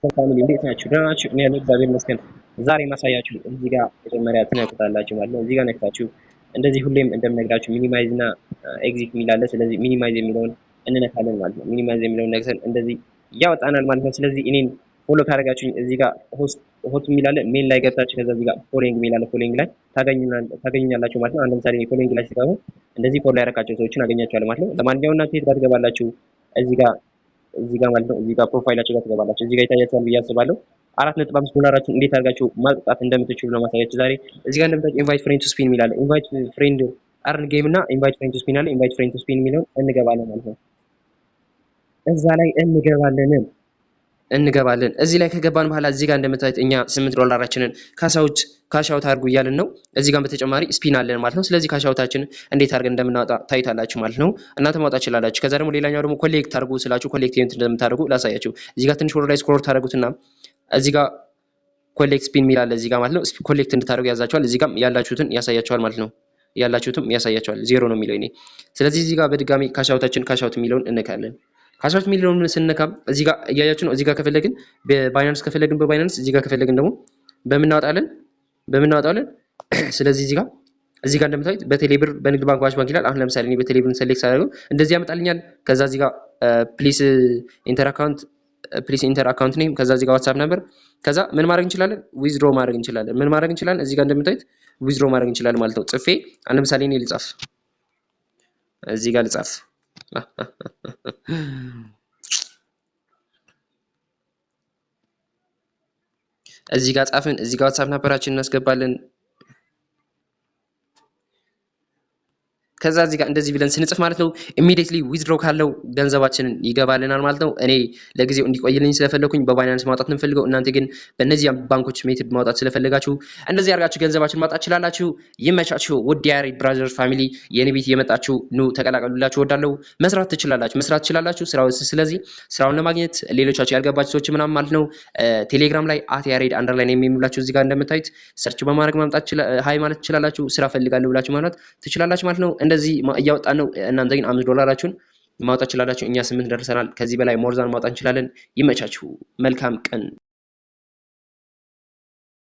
ፋሚሊ እንዴት ናችሁ? ደህና ናችሁ? እኔ ያለው እግዚአብሔር ይመስገን። ዛሬ ማሳያችሁ እዚህ ጋር መጀመሪያ ትነኩታላችሁ ማለት ነው። እዚህ ጋር ነክታችሁ እንደዚህ ሁሌም እንደምነግራችሁ ሚኒማይዝ እና ኤግዚት የሚል አለ። ስለዚህ ሚኒማይዝ የሚለውን እንነካለን ማለት ነው። ሚኒማይዝ የሚለውን ነክተን እንደዚህ ያወጣናል ማለት ነው። ስለዚህ እኔን ፎሎ ካደረጋችሁኝ እዚህ ጋር ሆስት የሚል አለ። ሜል ላይ ገብታችሁ ከዛ እዚህ ጋር ፎሎዊንግ የሚል አለ። ፎሎዊንግ ላይ ታገኙኛላችሁ ማለት ነው። አንድ ለምሳሌ ፎሎዊንግ ላይ ሲገቡ እንደዚህ ፎሎ ያደረጋቸው ሰዎችን አገኛቸዋለሁ ማለት ነው። ለማንኛውም እናንተ የት ጋር ትገባላችሁ? እዚህ ጋር ማለት ነው። እዚህ ጋር ፕሮፋይላችሁ ጋር ትገባላችሁ። እዚህ ጋር ይታያችኋል ብዬ አስባለሁ። $4.5 እንዴት አድርጋችሁ ማጥቃት እንደምትችሉ ነው ማሳያችሁ ዛሬ። እዚህ ጋር እንደምታውቁ ኢንቫይት ፍሬንድ ቱ ስፒን የሚላል ኢንቫይት ፍሬንድ አርን ጌም እና ኢንቫይት ፍሬንድ ቱ ስፒን አለ። ኢንቫይት ፍሬንድ ቱ ስፒን የሚለውን እንገባለን ማለት ነው። እዛ ላይ እንገባለን። እዚህ ላይ ከገባን በኋላ እዚህ ጋር እንደምታዩት እኛ $8 ካሻውት አድርጉ እያልን ነው። እዚህ ጋር በተጨማሪ ስፒን አለን ማለት ነው። ስለዚህ ካሻውታችን እንዴት አድርገን እንደምናወጣ ታዩታላችሁ ማለት ነው። እናንተ ማውጣት ትችላላችሁ። ከዛ ደግሞ ሌላኛው ደግሞ ኮሌክት አድርጉ ስላችሁ ኮሌክት እንደምታደርጉ ላሳያችሁ። እዚህ ጋር ትንሽ ወደ ላይ ስክሮል ታደርጉትና እዚህ ጋር ኮሌክት ስፒን የሚል አለ እዚህ ጋር ማለት ነው። ኮሌክት እንድታደርጉ ያዛችኋል። እዚህ ጋር ያላችሁትን ያሳያችኋል ማለት ነው። ያላችሁትም ያሳያችኋል። 0 ነው የሚለው እኔ። ስለዚህ እዚህ ጋር በድጋሚ ካሻውት የሚለውን እንነካለን። ካሻውት የሚለውን ስንነካ እዚህ ጋር እያያችሁ ነው። እዚህ ጋር ከፈለግን በባይናንስ ከፈለግን በባይናንስ እዚህ ጋር ከፈለግን ደግሞ በምናወጣለን ስለዚህ እዚህ ጋር እንደምታዩት በቴሌብር በንግድ ባንክ ባንክ ይላል። አሁን ለምሳሌ እኔ በቴሌብር ሰሌክት አደረገው እንደዚህ ያመጣልኛል። ከዛ እዚህ ጋር ፕሊስ ኢንተር አካውንት ኔም ከዛ እዚህ ጋር ዋትስአፕ ነበር። ከዛ ምን ማድረግ እንችላለን? ዊዝድሮ ማድረግ እንችላለን። እዚህ ጋር እንደምታዩት ዊዝድሮ ማድረግ እንችላለን ማለት ነው። ጽፌ አንድ ለምሳሌ እኔ ልጻፍ እዚህ ጋር ልጻፍ እዚህ ጋር ጻፍን። እዚህ ጋር ዋትስአፕ ነምበራችንን እናስገባለን። ከዛ እዚህ ጋር እንደዚህ ብለን ስንጽፍ ማለት ነው ኢሚዲየትሊ ዊዝድሮ ካለው ገንዘባችንን ይገባልናል ማለት ነው። እኔ ለጊዜው እንዲቆይልኝ ስለፈለኩኝ በባይናንስ ማውጣት ነው የምፈልገው። እናንተ ግን በእነዚህ ባንኮች ሜትድ ማውጣት ስለፈለጋችሁ እንደዚህ አድርጋችሁ ገንዘባችሁን ማውጣት ትችላላችሁ። ይመቻችሁ። ውድ የያሬድ ብራዘርስ ፋሚሊ የኔ ቤት የመጣችሁ ኑ ተቀላቀሉላችሁ። እወዳለሁ። መስራት ትችላላችሁ ስለዚህ ስራውን ለማግኘት ሌሎቻችሁ ያልገባችሁ ሰዎች ምናምን ማለት ነው ቴሌግራም ላይ @ያሬድ _ የሚላችሁ እዚህ ጋር እንደምታዩት ሰርች በማድረግ ማምጣት ሃይ ማለት ትችላላችሁ። ስራ ፈልጋለሁ ብላችሁ ማለት ትችላላችሁ ማለት ነው። እንደዚህ እያወጣን ነው። እናንተ ግን $5 ማውጣት ትችላላችሁ። እኛ 8 ደርሰናል። ከዚህ በላይ ሞርዛን ማውጣት እንችላለን። ይመቻችሁ። መልካም ቀን